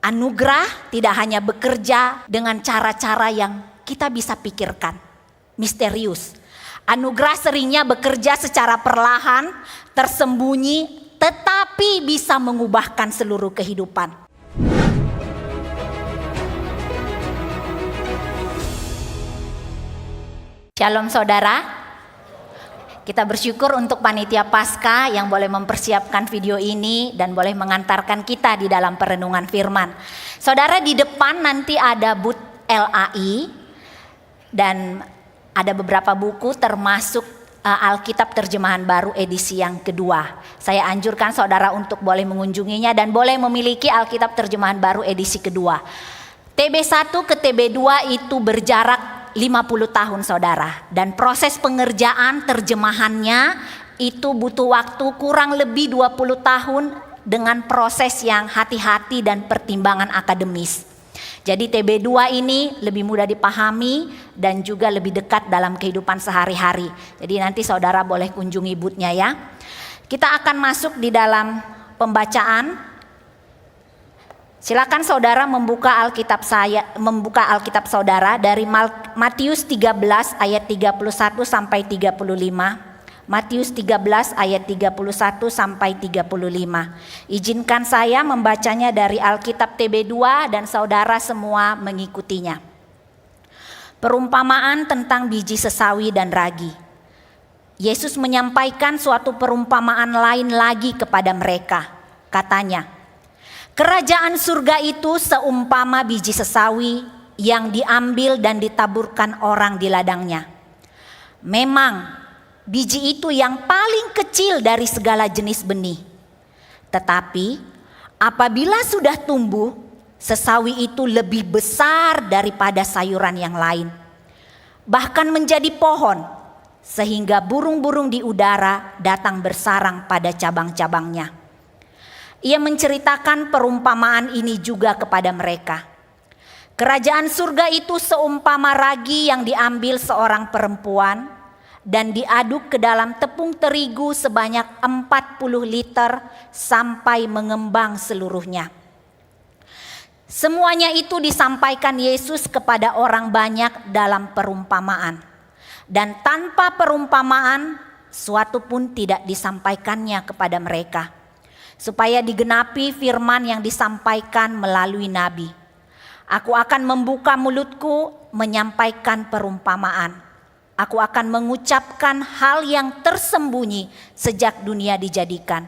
Anugerah tidak hanya bekerja dengan cara-cara yang kita bisa pikirkan, misterius. Anugerah seringnya bekerja secara perlahan, tersembunyi, tetapi bisa mengubahkan seluruh kehidupan. Shalom saudara. Kita bersyukur untuk panitia Paskah yang boleh mempersiapkan video ini dan boleh mengantarkan kita di dalam perenungan firman. Saudara, di depan nanti ada booth LAI dan ada beberapa buku termasuk Alkitab Terjemahan Baru edisi yang kedua. Saya anjurkan saudara untuk boleh mengunjunginya dan boleh memiliki Alkitab Terjemahan Baru edisi kedua. TB1 ke TB2 itu berjarak 50 tahun saudara, dan proses pengerjaan terjemahannya itu butuh waktu kurang lebih 20 tahun dengan proses yang hati-hati dan pertimbangan akademis. Jadi TB2 ini lebih mudah dipahami dan juga lebih dekat dalam kehidupan sehari-hari. Jadi nanti saudara boleh kunjungi booth-nya ya. Kita akan masuk di dalam pembacaan. Silakan saudara membuka Alkitab saudara dari Matius 13 ayat 31 sampai 35. Matius 13 ayat 31 sampai 35. Izinkan saya membacanya dari Alkitab TB2 dan saudara semua mengikutinya. Perumpamaan tentang biji sesawi dan ragi. Yesus menyampaikan suatu perumpamaan lain lagi kepada mereka. Katanya, kerajaan surga itu seumpama biji sesawi yang diambil dan ditaburkan orang di ladangnya. Memang biji itu yang paling kecil dari segala jenis benih. Tetapi apabila sudah tumbuh, sesawi itu lebih besar daripada sayuran yang lain. Bahkan menjadi pohon, sehingga burung-burung di udara datang bersarang pada cabang-cabangnya. Ia menceritakan perumpamaan ini juga kepada mereka. Kerajaan surga itu seumpama ragi yang diambil seorang perempuan dan diaduk ke dalam tepung terigu sebanyak 40 liter sampai mengembang seluruhnya. Semuanya itu disampaikan Yesus kepada orang banyak dalam perumpamaan. Dan tanpa perumpamaan, suatu pun tidak disampaikannya kepada mereka. Supaya digenapi firman yang disampaikan melalui nabi. Aku akan membuka mulutku menyampaikan perumpamaan. Aku akan mengucapkan hal yang tersembunyi sejak dunia dijadikan.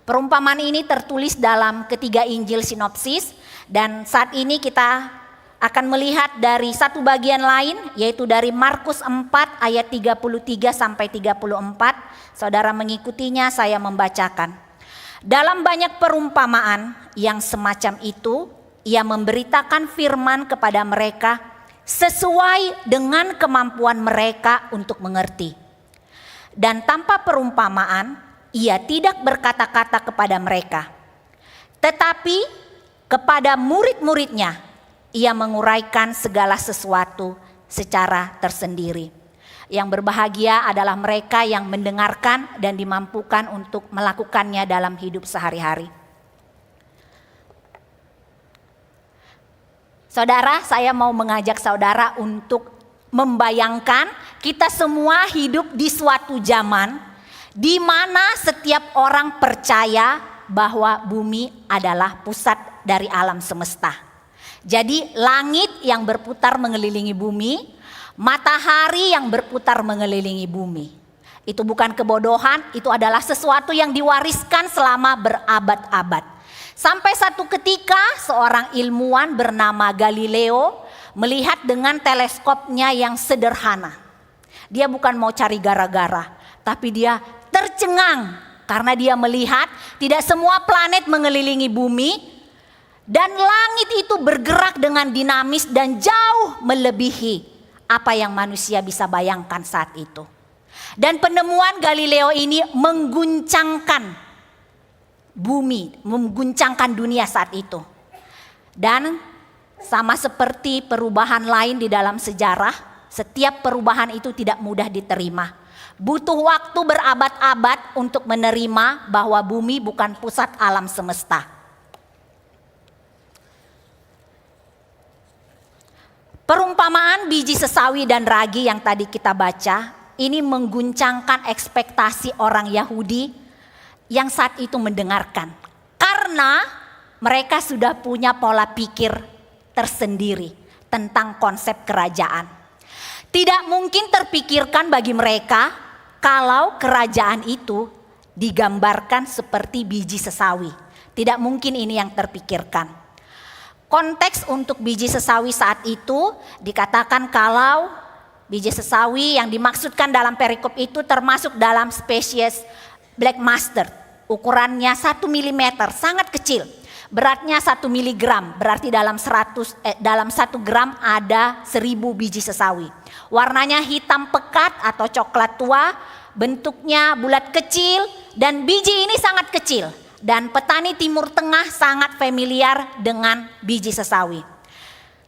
Perumpamaan ini tertulis dalam ketiga Injil sinopsis. Dan saat ini kita akan melihat dari satu bagian lain, yaitu dari Markus 4 ayat 33 sampai 34. Saudara mengikutinya, saya membacakan. Dalam banyak perumpamaan yang semacam itu, ia memberitakan firman kepada mereka sesuai dengan kemampuan mereka untuk mengerti. Dan tanpa perumpamaan, ia tidak berkata-kata kepada mereka. Tetapi kepada murid-muridnya, ia menguraikan segala sesuatu secara tersendiri. Yang berbahagia adalah mereka yang mendengarkan dan dimampukan untuk melakukannya dalam hidup sehari-hari. Saudara, saya mau mengajak saudara untuk membayangkan kita semua hidup di suatu zaman di mana setiap orang percaya bahwa bumi adalah pusat dari alam semesta. Jadi langit yang berputar mengelilingi bumi, matahari yang berputar mengelilingi bumi. Itu bukan kebodohan, itu adalah sesuatu yang diwariskan selama berabad-abad. Sampai satu ketika seorang ilmuwan bernama Galileo melihat dengan teleskopnya yang sederhana. Dia bukan mau cari gara-gara, tapi dia tercengang karena dia melihat tidak semua planet mengelilingi bumi dan langit itu bergerak dengan dinamis dan jauh melebihi apa yang manusia bisa bayangkan saat itu. Dan penemuan Galileo ini mengguncangkan bumi, mengguncangkan dunia saat itu. Dan sama seperti perubahan lain di dalam sejarah, setiap perubahan itu tidak mudah diterima. Butuh waktu berabad-abad untuk menerima bahwa bumi bukan pusat alam semesta. Perumpamaan biji sesawi dan ragi yang tadi kita baca, ini mengguncangkan ekspektasi orang Yahudi yang saat itu mendengarkan. Karena mereka sudah punya pola pikir tersendiri tentang konsep kerajaan. Tidak mungkin terpikirkan bagi mereka kalau kerajaan itu digambarkan seperti biji sesawi. Tidak mungkin ini yang terpikirkan. Konteks untuk biji sesawi saat itu dikatakan kalau biji sesawi yang dimaksudkan dalam perikop itu termasuk dalam spesies black mustard. Ukurannya 1 mm, sangat kecil. Beratnya 1 mg, berarti dalam 1 gram ada 1000 biji sesawi. Warnanya hitam pekat atau coklat tua, bentuknya bulat kecil dan biji ini sangat kecil. Dan petani Timur Tengah sangat familiar dengan biji sesawi.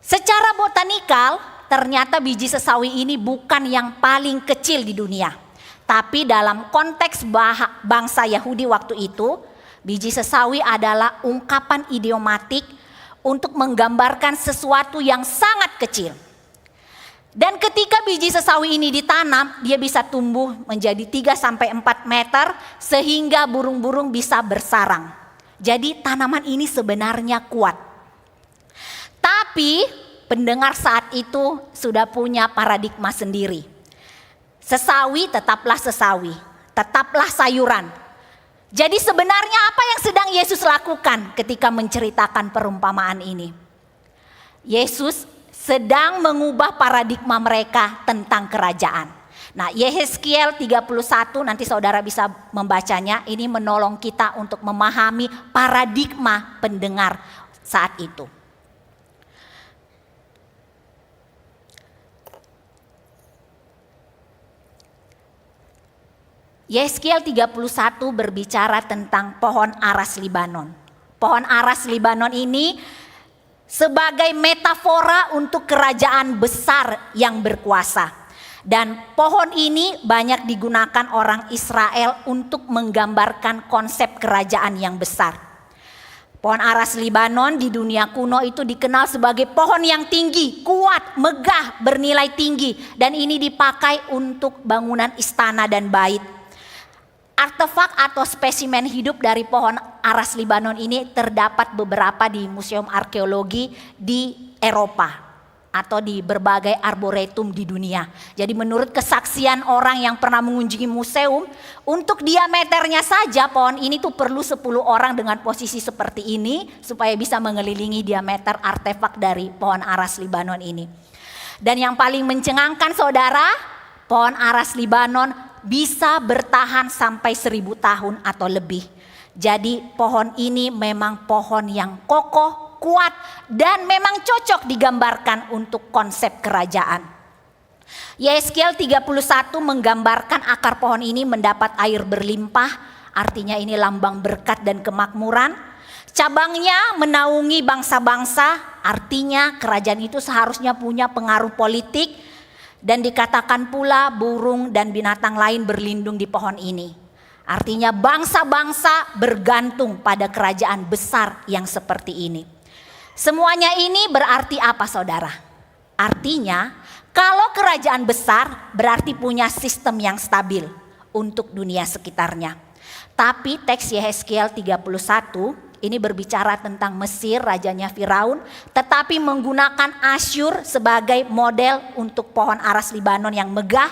Secara botanikal, ternyata biji sesawi ini bukan yang paling kecil di dunia. Tapi dalam konteks bangsa Yahudi waktu itu, biji sesawi adalah ungkapan idiomatik untuk menggambarkan sesuatu yang sangat kecil. Dan ketika biji sesawi ini ditanam, dia bisa tumbuh menjadi 3-4 meter sehingga burung-burung bisa bersarang. Jadi tanaman ini sebenarnya kuat. Tapi pendengar saat itu sudah punya paradigma sendiri. Sesawi, tetaplah sayuran. Jadi sebenarnya apa yang sedang Yesus lakukan ketika menceritakan perumpamaan ini? Yesus sedang mengubah paradigma mereka tentang kerajaan. Nah, Yehezkiel 31 nanti saudara bisa membacanya. Ini menolong kita untuk memahami paradigma pendengar saat itu. Yehezkiel 31 berbicara tentang pohon aras Libanon. Pohon aras Libanon ini sebagai metafora untuk kerajaan besar yang berkuasa. Dan pohon ini banyak digunakan orang Israel untuk menggambarkan konsep kerajaan yang besar. Pohon aras Libanon di dunia kuno itu dikenal sebagai pohon yang tinggi, kuat, megah, bernilai tinggi. Dan ini dipakai untuk bangunan istana dan bait. Artefak atau spesimen hidup dari pohon aras Libanon ini terdapat beberapa di museum arkeologi di Eropa atau di berbagai arboretum di dunia. Jadi menurut kesaksian orang yang pernah mengunjungi museum, untuk diameternya saja pohon ini tuh perlu 10 orang dengan posisi seperti ini supaya bisa mengelilingi diameter artefak dari pohon aras Libanon ini. Dan yang paling mencengangkan saudara, pohon aras Libanon bisa bertahan sampai 1000 tahun atau lebih. Jadi pohon ini memang pohon yang kokoh, kuat, dan memang cocok digambarkan untuk konsep kerajaan. Yehezkiel 31 menggambarkan akar pohon ini mendapat air berlimpah, artinya ini lambang berkat dan kemakmuran. Cabangnya menaungi bangsa-bangsa, artinya kerajaan itu seharusnya punya pengaruh politik. Dan dikatakan pula burung dan binatang lain berlindung di pohon ini. Artinya bangsa-bangsa bergantung pada kerajaan besar yang seperti ini. Semuanya ini berarti apa saudara? Artinya kalau kerajaan besar berarti punya sistem yang stabil untuk dunia sekitarnya. Tapi teks Yehezkiel 31 ini berbicara tentang Mesir, rajanya Firaun, tetapi menggunakan Asyur sebagai model untuk pohon aras Libanon yang megah,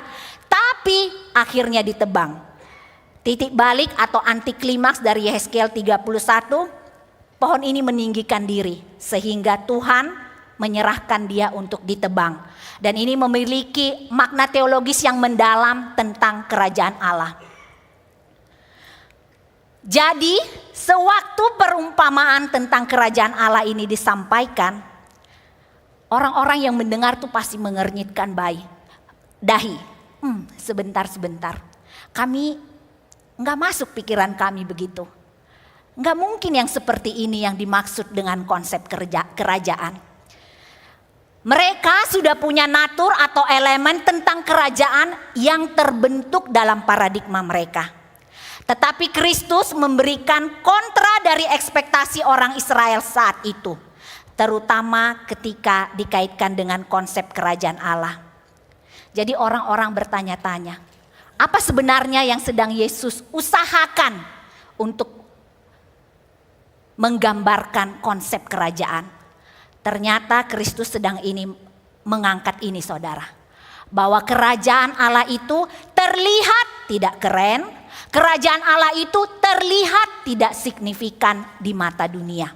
tapi akhirnya ditebang. Titik balik atau anti klimaks dari Yehezkiel 31, pohon ini meninggikan diri sehingga Tuhan menyerahkan dia untuk ditebang. Dan ini memiliki makna teologis yang mendalam tentang kerajaan Allah. Jadi sewaktu perumpamaan tentang kerajaan Allah ini disampaikan, orang-orang yang mendengar tuh pasti mengernyitkan dahi. Sebentar. Kami nggak masuk pikiran kami begitu. Nggak mungkin yang seperti ini yang dimaksud dengan konsep kerajaan. Mereka sudah punya natur atau elemen tentang kerajaan yang terbentuk dalam paradigma mereka. Tetapi Kristus memberikan kontra dari ekspektasi orang Israel saat itu. terutama ketika dikaitkan dengan konsep kerajaan Allah. Jadi orang-orang bertanya-tanya, apa sebenarnya yang sedang Yesus usahakan untuk menggambarkan konsep kerajaan? Ternyata Kristus sedang mengangkat ini, saudara. Bahwa kerajaan Allah itu terlihat tidak keren, kerajaan Allah itu terlihat tidak signifikan di mata dunia.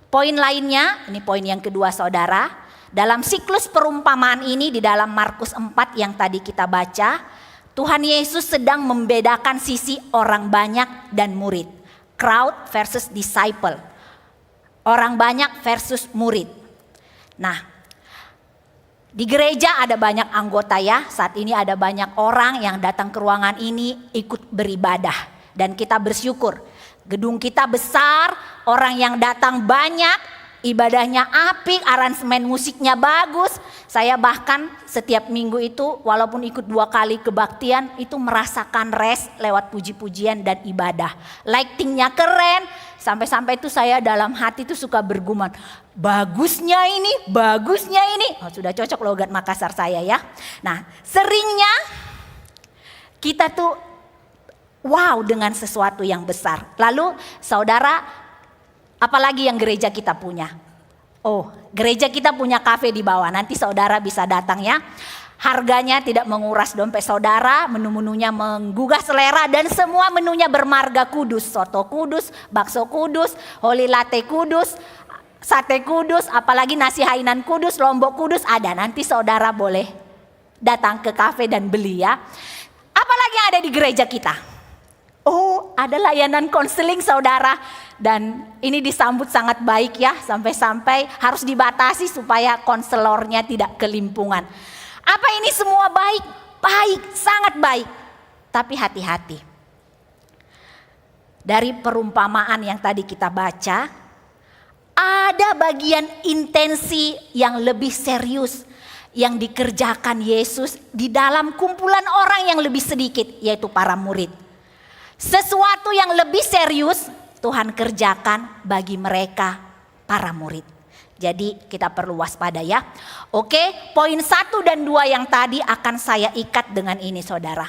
Poin lainnya, ini poin yang kedua, saudara. Dalam siklus perumpamaan ini di dalam Markus 4 yang tadi kita baca, Tuhan Yesus sedang membedakan sisi orang banyak dan murid. Crowd versus disciple. Orang banyak versus murid. Nah, di gereja ada banyak anggota ya. Saat ini ada banyak orang yang datang ke ruangan ini ikut beribadah. Dan kita bersyukur. Gedung kita besar, orang yang datang banyak. Ibadahnya apik, aransemen musiknya bagus. Saya bahkan setiap minggu itu walaupun ikut 2 kali kebaktian itu merasakan rest lewat puji-pujian dan ibadah. Lightingnya keren, sampai-sampai itu saya dalam hati itu suka bergumam. Bagusnya ini. Oh, sudah cocok logat Makassar saya ya. Nah, seringnya kita tuh wow dengan sesuatu yang besar. Lalu saudara, apalagi yang gereja kita punya. Oh, gereja kita punya kafe di bawah. Nanti saudara bisa datang ya. Harganya tidak menguras dompet saudara. Menu-menunya menggugah selera. Dan semua menunya bermarga kudus. Soto kudus, bakso kudus, holy latte kudus, sate kudus. Apalagi nasi hainan kudus, lombok kudus ada. Nanti saudara boleh datang ke kafe dan beli ya. Apalagi yang ada di gereja kita. Oh, ada layanan konseling saudara. Dan ini disambut sangat baik ya, sampai-sampai harus dibatasi supaya konselornya tidak kelimpungan. Apa ini semua baik? Baik, sangat baik. Tapi hati-hati. Dari perumpamaan yang tadi kita baca, ada bagian intensi yang lebih serius yang dikerjakan Yesus di dalam kumpulan orang yang lebih sedikit, yaitu para murid. Sesuatu yang lebih serius Tuhan kerjakan bagi mereka para murid. Jadi kita perlu waspada ya. Oke, poin 1 dan 2 yang tadi akan saya ikat dengan ini saudara.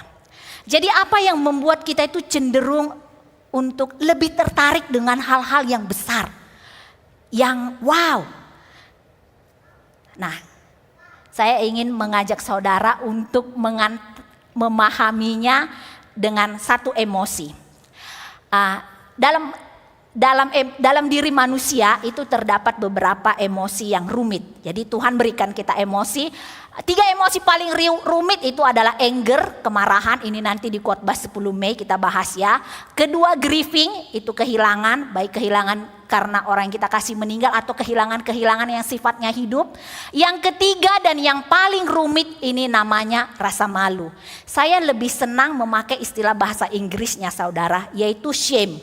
Jadi apa yang membuat kita itu cenderung untuk lebih tertarik dengan hal-hal yang besar. Yang wow. Nah, saya ingin mengajak saudara untuk memahaminya dengan satu emosi. Dalam diri manusia itu terdapat beberapa emosi yang rumit. Jadi Tuhan berikan kita emosi. 3 emosi paling rumit itu adalah anger, kemarahan. Ini nanti di khotbah 10 Mei kita bahas ya. Kedua grieving, itu kehilangan. Baik kehilangan karena orang yang kita kasih meninggal atau kehilangan-kehilangan yang sifatnya hidup. Yang ketiga dan yang paling rumit ini namanya rasa malu. Saya lebih senang memakai istilah bahasa Inggrisnya saudara, yaitu shame.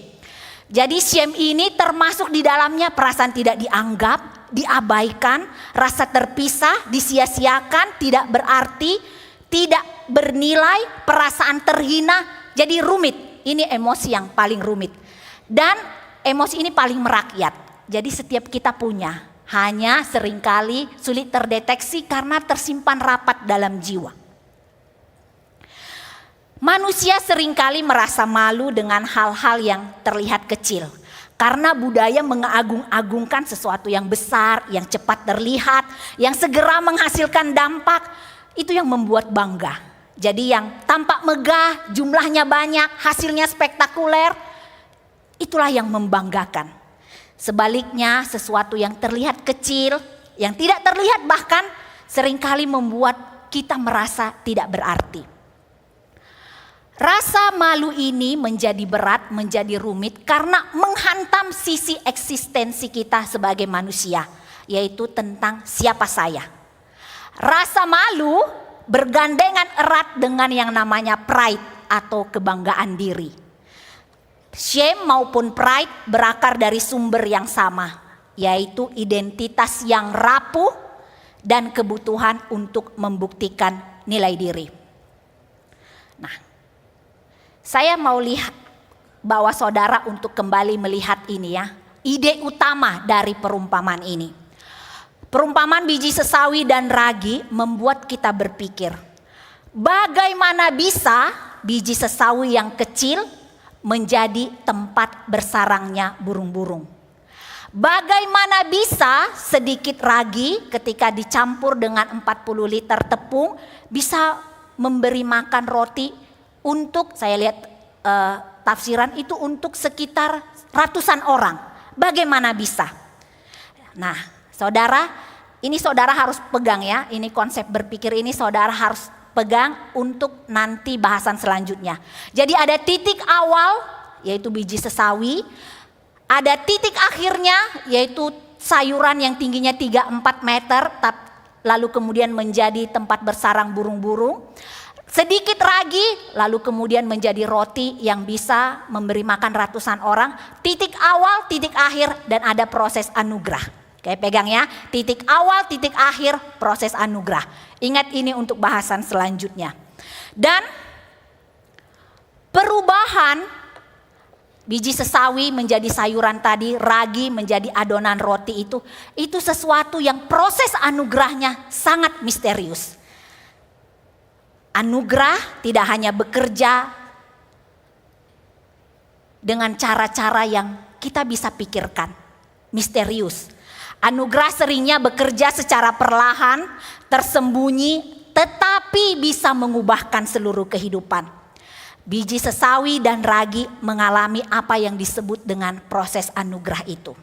Jadi shame ini termasuk di dalamnya perasaan tidak dianggap, diabaikan, rasa terpisah, disia-siakan, tidak berarti, tidak bernilai, perasaan terhina. Jadi rumit, ini emosi yang paling rumit. Dan emosi ini paling merakyat. Jadi setiap kita punya, hanya seringkali sulit terdeteksi karena tersimpan rapat dalam jiwa. Manusia seringkali merasa malu dengan hal-hal yang terlihat kecil. Karena budaya mengagung-agungkan sesuatu yang besar, yang cepat terlihat, yang segera menghasilkan dampak. Itu yang membuat bangga. Jadi yang tampak megah, jumlahnya banyak, hasilnya spektakuler. Itulah yang membanggakan. Sebaliknya sesuatu yang terlihat kecil, yang tidak terlihat bahkan seringkali membuat kita merasa tidak berarti. Rasa malu ini menjadi berat, menjadi rumit karena menghantam sisi eksistensi kita sebagai manusia, yaitu tentang siapa saya. Rasa malu bergandengan erat dengan yang namanya pride atau kebanggaan diri. Shame maupun pride berakar dari sumber yang sama, yaitu identitas yang rapuh dan kebutuhan untuk membuktikan nilai diri. Nah, saya mau bawa saudara untuk kembali melihat ini ya. ide utama dari perumpamaan ini. Perumpamaan biji sesawi dan ragi membuat kita berpikir, bagaimana bisa biji sesawi yang kecil menjadi tempat bersarangnya burung-burung? Bagaimana bisa sedikit ragi ketika dicampur dengan 40 liter tepung bisa memberi makan roti untuk, saya lihat tafsiran itu untuk sekitar ratusan orang. Bagaimana bisa? Nah, saudara, ini saudara harus pegang ya. Ini konsep berpikir ini saudara harus pegang untuk nanti bahasan selanjutnya. Jadi ada titik awal yaitu biji sesawi. Ada titik akhirnya yaitu sayuran yang tingginya 3-4 meter lalu kemudian menjadi tempat bersarang burung-burung. Sedikit ragi lalu kemudian menjadi roti yang bisa memberi makan ratusan orang. Titik awal, titik akhir, dan ada proses anugerah. Oke, pegang ya. Titik awal, titik akhir, proses anugerah. Ingat ini untuk bahasan selanjutnya. Dan perubahan biji sesawi menjadi sayuran tadi, ragi menjadi adonan roti itu sesuatu yang proses anugerahnya sangat misterius. Anugerah tidak hanya bekerja dengan cara-cara yang kita bisa pikirkan, misterius. Anugerah seringnya bekerja secara perlahan, tersembunyi, tetapi bisa mengubahkan seluruh kehidupan. Biji sesawi dan ragi mengalami apa yang disebut dengan proses anugerah itu.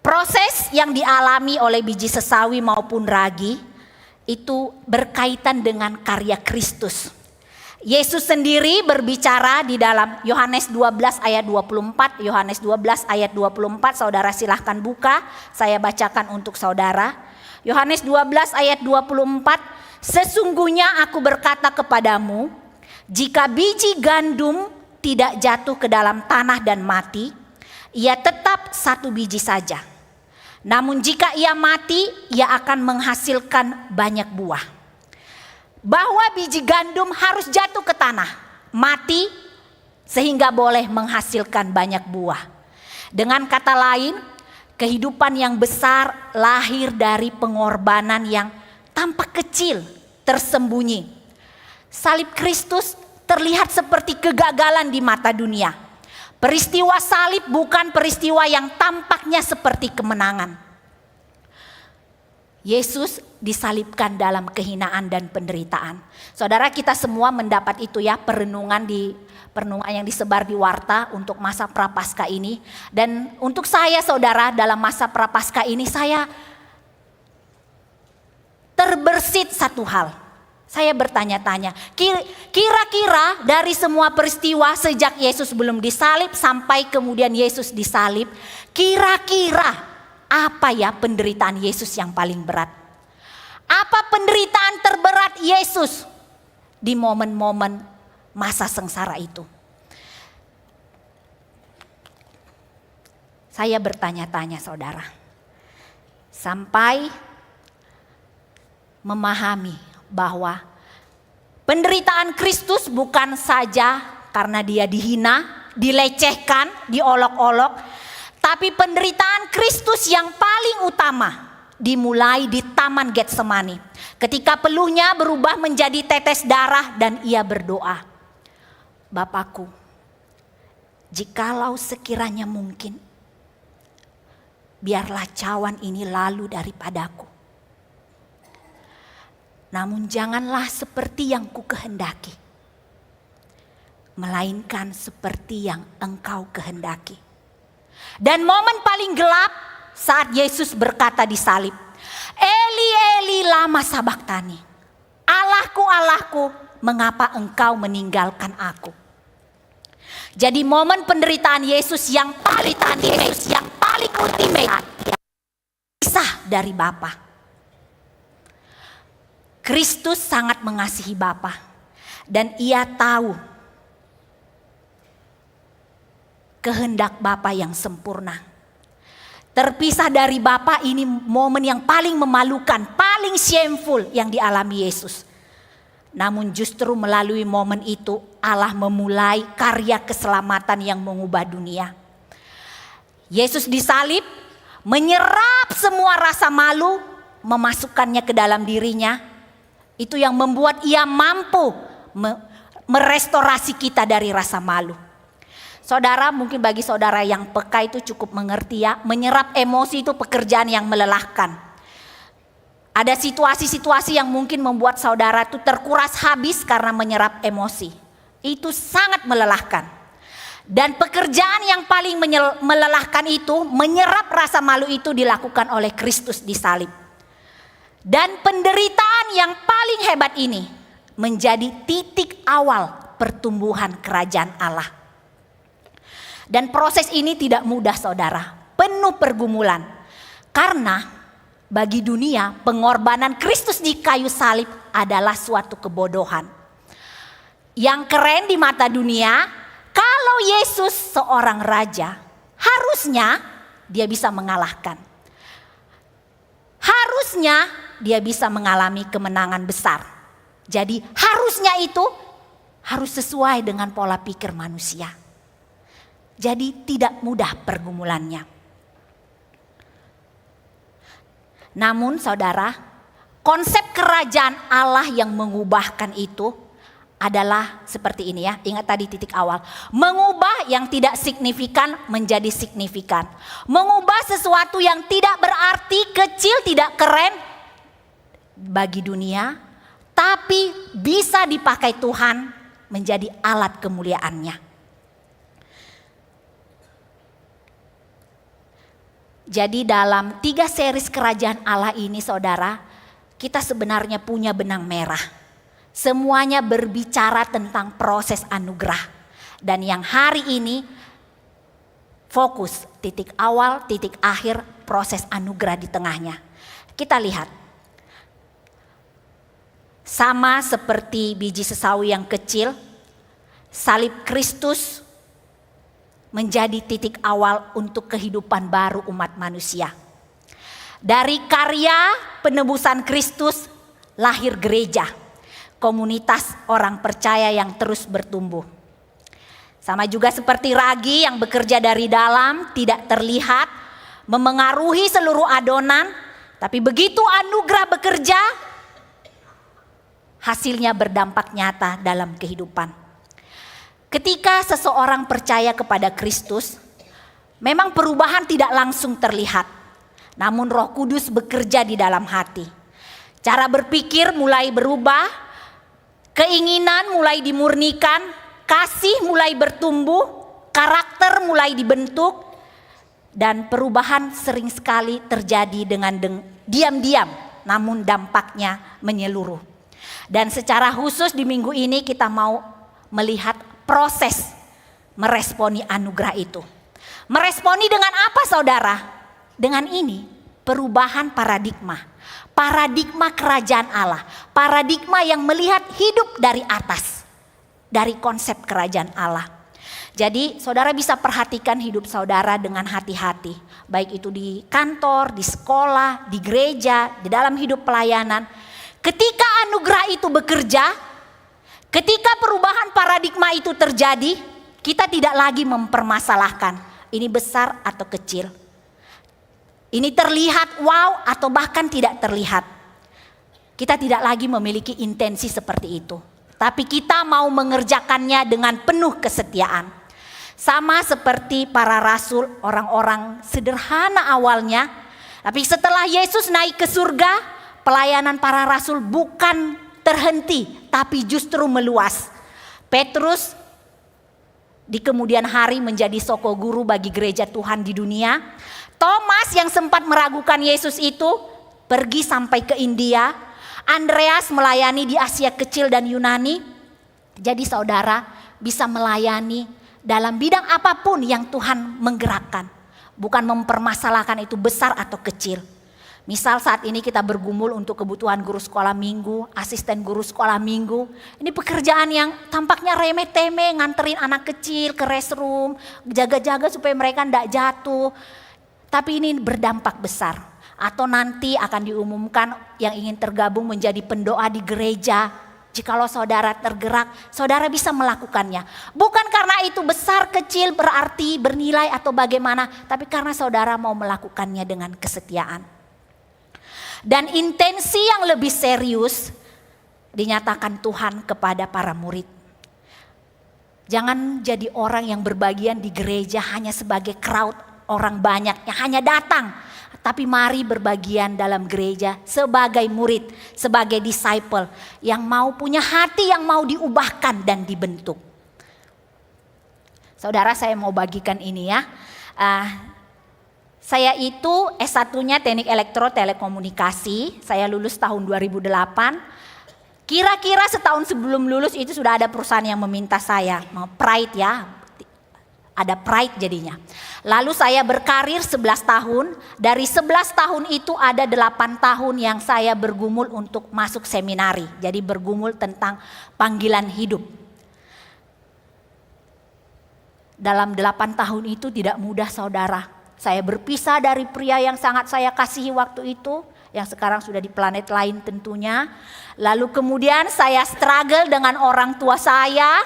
Proses yang dialami oleh biji sesawi maupun ragi itu berkaitan dengan karya Kristus. Yesus sendiri berbicara di dalam Yohanes 12 ayat 24, Yohanes 12 ayat 24, saudara silahkan buka, saya bacakan untuk saudara. Yohanes 12 ayat 24, sesungguhnya aku berkata kepadamu, jika biji gandum tidak jatuh ke dalam tanah dan mati, ia tetap satu biji saja. Namun jika ia mati, ia akan menghasilkan banyak buah. Bahwa biji gandum harus jatuh ke tanah, mati, sehingga boleh menghasilkan banyak buah. Dengan kata lain, kehidupan yang besar lahir dari pengorbanan yang tampak kecil, tersembunyi. Salib Kristus terlihat seperti kegagalan di mata dunia. Peristiwa salib bukan peristiwa yang tampaknya seperti kemenangan. Yesus disalibkan dalam kehinaan dan penderitaan. Saudara, kita semua mendapat itu ya, perenungan yang disebar di Warta untuk masa Prapaskah ini. Dan untuk saya saudara, dalam masa Prapaskah ini saya terbersit satu hal. Saya bertanya-tanya, kira-kira dari semua peristiwa sejak Yesus belum disalib sampai kemudian Yesus disalib, kira-kira apa ya penderitaan Yesus yang paling berat? Apa penderitaan terberat Yesus di momen-momen masa sengsara itu? Saya bertanya-tanya saudara, sampai memahami bahwa penderitaan Kristus bukan saja karena dia dihina, dilecehkan, diolok-olok, tapi penderitaan Kristus yang paling utama dimulai di Taman Getsemani. Ketika peluhnya berubah menjadi tetes darah dan ia berdoa, Bapakku, jikalau sekiranya mungkin, biarlah cawan ini lalu daripadaku. Namun janganlah seperti yang ku kehendaki, melainkan seperti yang Engkau kehendaki. Dan momen paling gelap saat Yesus berkata di salib, Eli Eli lama sabaktani, Allahku Allahku mengapa Engkau meninggalkan aku. Jadi momen penderitaan Yesus yang paling ultimate, pisah dari Bapa. Kristus sangat mengasihi Bapa dan ia tahu kehendak Bapa yang sempurna. Terpisah dari Bapa ini momen yang paling memalukan, paling shameful yang dialami Yesus. Namun justru melalui momen itu Allah memulai karya keselamatan yang mengubah dunia. Yesus disalib, menyerap semua rasa malu, memasukkannya ke dalam dirinya. Itu yang membuat ia mampu merestorasi kita dari rasa malu. Saudara, mungkin bagi saudara yang peka itu cukup mengerti ya, menyerap emosi itu pekerjaan yang melelahkan. Ada situasi-situasi yang mungkin membuat saudara itu terkuras habis karena menyerap emosi. Itu sangat melelahkan. Dan pekerjaan yang paling melelahkan itu, menyerap rasa malu itu dilakukan oleh Kristus di salib. Dan penderitaan yang paling hebat ini menjadi titik awal pertumbuhan kerajaan Allah. Dan proses ini tidak mudah saudara, penuh pergumulan. Karena bagi dunia pengorbanan Kristus di kayu salib adalah suatu kebodohan. Yang keren di mata dunia, kalau Yesus seorang raja, harusnya dia bisa mengalahkan. Harusnya dia bisa mengalami kemenangan besar. Jadi harusnya itu harus sesuai dengan pola pikir manusia. Jadi tidak mudah pergumulannya. Namun saudara, konsep kerajaan Allah yang mengubahkan itu adalah seperti ini ya. Ingat tadi titik awal. Mengubah yang tidak signifikan menjadi signifikan. Mengubah sesuatu yang tidak berarti, kecil, tidak keren bagi dunia. Tapi bisa dipakai Tuhan menjadi alat kemuliaannya. Jadi dalam 3 series kerajaan Allah ini saudara, kita sebenarnya punya benang merah. Semuanya berbicara tentang proses anugerah. Dan yang hari ini fokus titik awal, titik akhir, proses anugerah di tengahnya. Kita lihat. Sama seperti biji sesawi yang kecil, salib Kristus menjadi titik awal untuk kehidupan baru umat manusia. Dari karya penebusan Kristus lahir gereja, komunitas orang percaya yang terus bertumbuh. Sama juga seperti ragi yang bekerja dari dalam, tidak terlihat, memengaruhi seluruh adonan, tapi begitu anugerah bekerja, hasilnya berdampak nyata dalam kehidupan. Ketika seseorang percaya kepada Kristus, memang perubahan tidak langsung terlihat. Namun Roh Kudus bekerja di dalam hati. Cara berpikir mulai berubah, keinginan mulai dimurnikan, kasih mulai bertumbuh, karakter mulai dibentuk, dan perubahan sering sekali terjadi dengan diam-diam, namun dampaknya menyeluruh. Dan secara khusus di minggu ini kita mau melihat proses meresponi anugerah itu. Meresponi dengan apa saudara? Dengan ini, perubahan paradigma. Paradigma kerajaan Allah. Paradigma yang melihat hidup dari atas. Dari konsep kerajaan Allah. Jadi saudara bisa perhatikan hidup saudara dengan hati-hati. Baik itu di kantor, di sekolah, di gereja, di dalam hidup pelayanan. Ketika anugerah itu bekerja, ketika perubahan paradigma itu terjadi, kita tidak lagi mempermasalahkan ini besar atau kecil. Ini terlihat wow atau bahkan tidak terlihat. Kita tidak lagi memiliki intensi seperti itu. Tapi kita mau mengerjakannya dengan penuh kesetiaan. Sama seperti para rasul, orang-orang sederhana awalnya. Tapi setelah Yesus naik ke surga, pelayanan para rasul bukan terhenti, tapi justru meluas. Petrus di kemudian hari menjadi soko guru bagi gereja Tuhan di dunia. Thomas yang sempat meragukan Yesus itu pergi sampai ke India. Andreas melayani di Asia Kecil dan Yunani. Jadi saudara bisa melayani dalam bidang apapun yang Tuhan menggerakkan. Bukan mempermasalahkan itu besar atau kecil. Misal saat ini kita bergumul untuk kebutuhan guru sekolah minggu, asisten guru sekolah minggu. Ini pekerjaan yang tampaknya remeh-temeh, nganterin anak kecil ke restroom, jaga-jaga supaya mereka tidak jatuh. Tapi ini berdampak besar. Atau nanti akan diumumkan yang ingin tergabung menjadi pendoa di gereja. Jikalau saudara tergerak, saudara bisa melakukannya. Bukan karena itu besar, kecil, berarti, bernilai atau bagaimana. Tapi karena saudara mau melakukannya dengan kesetiaan. Dan intensi yang lebih serius dinyatakan Tuhan kepada para murid. Jangan jadi orang yang berbagian di gereja hanya sebagai crowd, orang banyak yang hanya datang. Tapi mari berbagian dalam gereja sebagai murid, sebagai disciple yang mau punya hati yang mau diubahkan dan dibentuk. Saudara, saya mau bagikan ini ya. Saya itu S1-nya Teknik Elektro Telekomunikasi. Saya lulus tahun 2008. Kira-kira setahun sebelum lulus itu sudah ada perusahaan yang meminta saya, Pride ya. Ada Pride jadinya. Lalu saya berkarir 11 tahun. Dari 11 tahun itu ada 8 tahun yang saya bergumul untuk masuk seminari. Jadi bergumul tentang panggilan hidup. Dalam 8 tahun itu tidak mudah, saudara. Saya berpisah dari pria yang sangat saya kasihi waktu itu, yang sekarang sudah di planet lain tentunya. Lalu kemudian saya struggle dengan orang tua saya.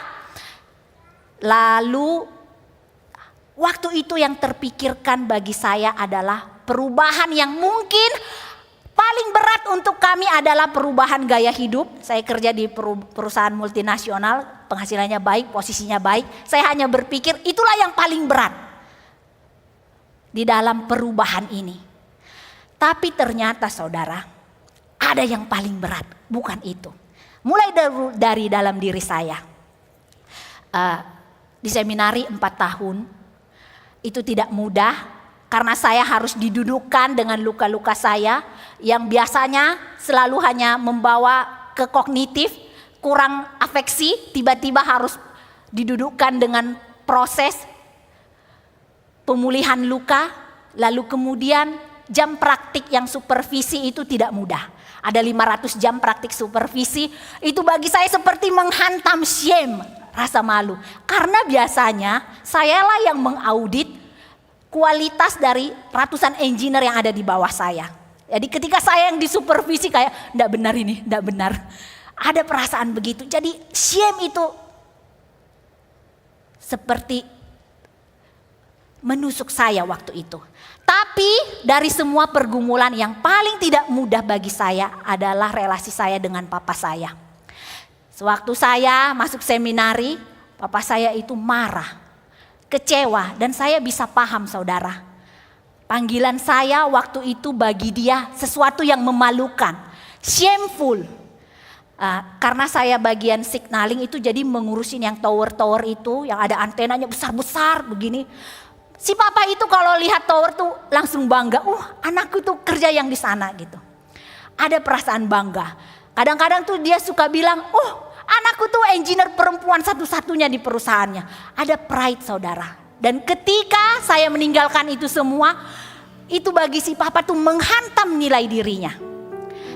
Lalu waktu itu yang terpikirkan bagi saya adalah perubahan yang mungkin paling berat untuk kami adalah perubahan gaya hidup. Saya kerja di perusahaan multinasional, penghasilannya baik, posisinya baik. Saya hanya berpikir itulah yang paling berat di dalam perubahan ini. Tapi ternyata saudara, ada yang paling berat, bukan itu. Mulai dari dalam diri saya. Di seminari 4 tahun, itu tidak mudah karena saya harus didudukkan dengan luka-luka saya yang biasanya selalu hanya membawa ke kognitif, kurang afeksi, tiba-tiba harus didudukkan dengan proses pemulihan luka, lalu kemudian jam praktik yang supervisi itu tidak mudah. Ada 500 jam praktik supervisi, itu bagi saya seperti menghantam shame, rasa malu. Karena biasanya sayalah yang mengaudit kualitas dari ratusan engineer yang ada di bawah saya. Jadi ketika saya yang disupervisi kayak enggak benar ini, enggak benar. Ada perasaan begitu. Jadi shame itu seperti menusuk saya waktu itu. Tapi dari semua pergumulan yang paling tidak mudah bagi saya adalah relasi saya dengan papa saya. Sewaktu saya masuk seminari, papa saya itu marah, kecewa, dan saya bisa paham saudara. Panggilan saya waktu itu bagi dia sesuatu yang memalukan, shameful. Karena saya bagian signaling itu jadi mengurusin yang tower-tower itu yang ada antenanya besar-besar begini. Si papa itu kalau lihat tower tuh langsung bangga, anakku tuh kerja yang di sana gitu. Ada perasaan bangga. Kadang-kadang tuh dia suka bilang, anakku tuh engineer perempuan satu-satunya di perusahaannya. Ada pride saudara. Dan ketika saya meninggalkan itu semua, itu bagi si papa tuh menghantam nilai dirinya.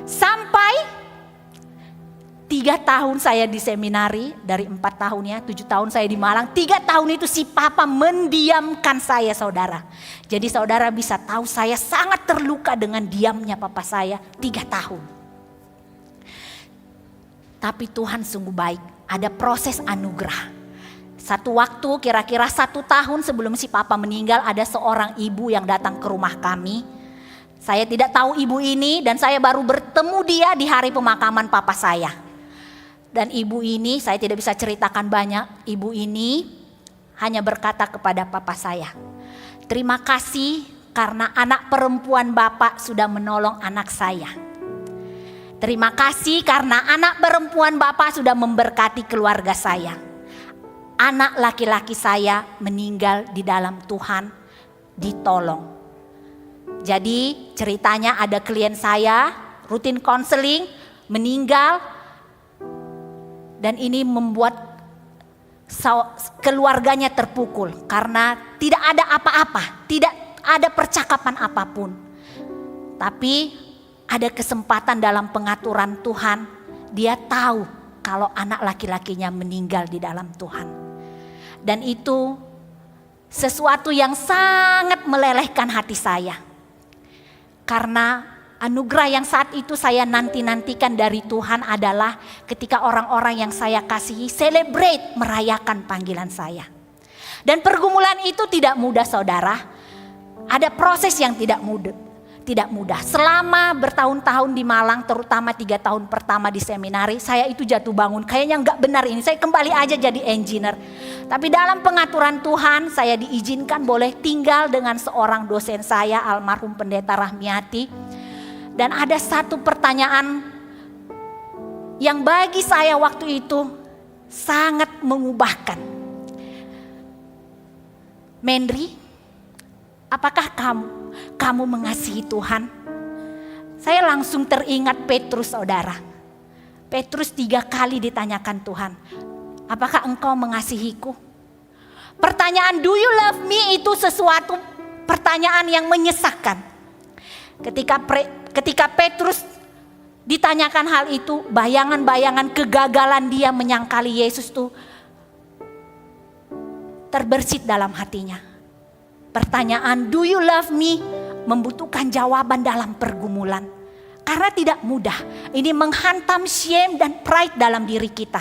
Sampai 3 tahun saya di seminari, dari 4 tahunnya, 7 tahun saya di Malang. 3 tahun itu si papa mendiamkan saya saudara. Jadi saudara bisa tahu saya sangat terluka dengan diamnya papa saya 3 tahun. Tapi Tuhan sungguh baik, ada proses anugerah. Satu waktu kira-kira 1 tahun sebelum si papa meninggal, ada seorang ibu yang datang ke rumah kami. Saya tidak tahu ibu ini dan saya baru bertemu dia di hari pemakaman papa saya. Dan ibu ini saya tidak bisa ceritakan banyak. Ibu ini hanya berkata kepada papa saya, terima kasih karena anak perempuan bapak sudah menolong anak saya. Terima kasih karena anak perempuan bapak sudah memberkati keluarga saya. Anak laki-laki saya meninggal di dalam Tuhan, ditolong. Jadi ceritanya ada klien saya rutin konseling, meninggal. Dan ini membuat keluarganya terpukul karena tidak ada apa-apa, tidak ada percakapan apapun. Tapi ada kesempatan dalam pengaturan Tuhan, dia tahu kalau anak laki-lakinya meninggal di dalam Tuhan. Dan itu sesuatu yang sangat melelehkan hati saya. Karena Anugerah yang saat itu saya nanti-nantikan dari Tuhan adalah ketika orang-orang yang saya kasihi celebrate, merayakan panggilan saya. Dan pergumulan itu tidak mudah saudara. Ada proses yang tidak mudah. Selama bertahun-tahun di Malang, terutama 3 tahun pertama di seminari, saya itu jatuh bangun. Kayaknya nggak benar ini, saya kembali aja jadi engineer. Tapi dalam pengaturan Tuhan, saya diizinkan boleh tinggal dengan seorang dosen saya, almarhum Pendeta Rahmiati. Dan ada satu pertanyaan yang bagi saya waktu itu sangat mengubahkan. Mendri, apakah kamu mengasihi Tuhan? Saya langsung teringat Petrus saudara. Petrus 3 kali ditanyakan Tuhan, apakah engkau mengasihiku? Pertanyaan do you love me itu sesuatu pertanyaan yang menyesakkan. Ketika Petrus ditanyakan hal itu, bayangan-bayangan kegagalan dia menyangkali Yesus tuh terbersit dalam hatinya. Pertanyaan do you love me membutuhkan jawaban dalam pergumulan. Karena tidak mudah. Ini menghantam shame dan pride dalam diri kita.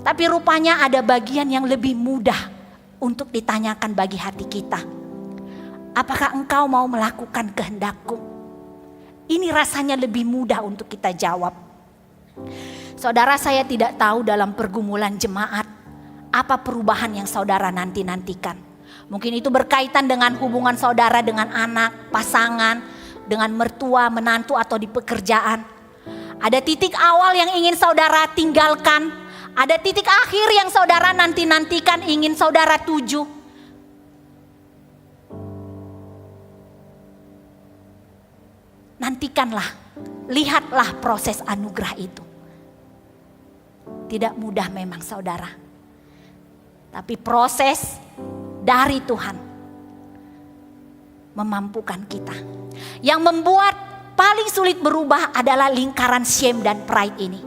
Tapi rupanya ada bagian yang lebih mudah untuk ditanyakan bagi hati kita. Apakah engkau mau melakukan kehendakku? Ini rasanya lebih mudah untuk kita jawab. Saudara, saya tidak tahu dalam pergumulan jemaat apa perubahan yang saudara nanti-nantikan. Mungkin itu berkaitan dengan hubungan saudara dengan anak, pasangan, dengan mertua, menantu atau di pekerjaan. Ada titik awal yang ingin saudara tinggalkan. Ada titik akhir yang saudara nanti-nantikan ingin saudara tuju. Nantikanlah, lihatlah proses anugerah itu. Tidak mudah memang saudara. Tapi proses dari Tuhan memampukan kita. Yang membuat paling sulit berubah adalah lingkaran shame dan pride ini.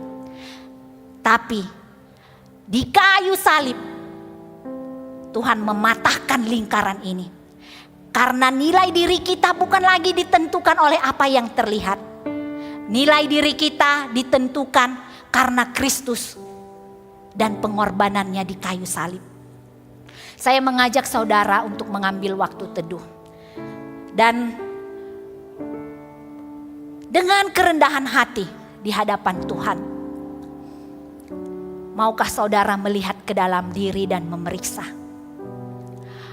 Tapi di kayu salib Tuhan mematahkan lingkaran ini. Karena nilai diri kita bukan lagi ditentukan oleh apa yang terlihat. Nilai diri kita ditentukan karena Kristus dan pengorbanannya di kayu salib. Saya mengajak saudara untuk mengambil waktu teduh. Dan dengan kerendahan hati di hadapan Tuhan. Maukah saudara melihat ke dalam diri dan memeriksa?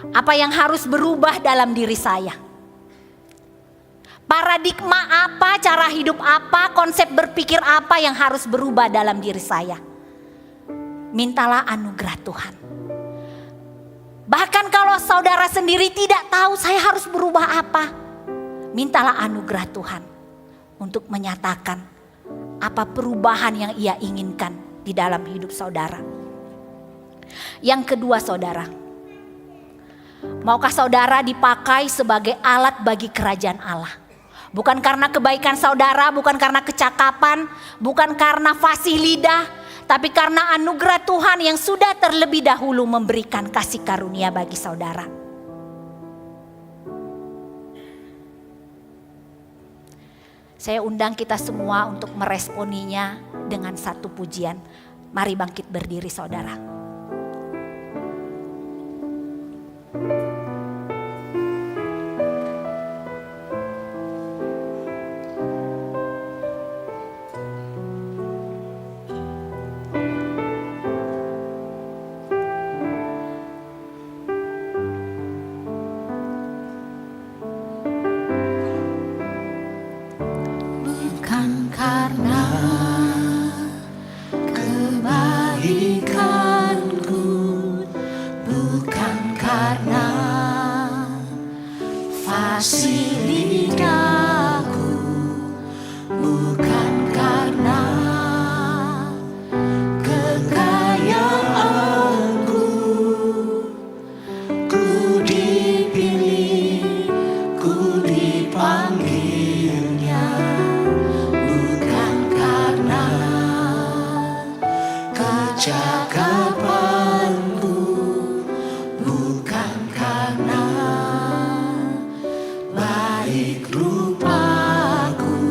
Apa yang harus berubah dalam diri saya? Paradigma apa, cara hidup apa, konsep berpikir apa yang harus berubah dalam diri saya? Mintalah anugerah Tuhan. Bahkan kalau saudara sendiri tidak tahu saya harus berubah apa, mintalah anugerah Tuhan untuk menyatakan apa perubahan yang Ia inginkan di dalam hidup saudara. Yang kedua saudara, maukah saudara dipakai sebagai alat bagi kerajaan Allah? Bukan karena kebaikan saudara, bukan karena kecakapan, bukan karena fasih lidah, tapi karena anugerah Tuhan yang sudah terlebih dahulu memberikan kasih karunia bagi saudara. Saya undang kita semua untuk meresponinya dengan satu pujian. Mari bangkit berdiri saudara. Baik rupaku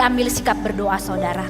ambil sikap berdoa saudara.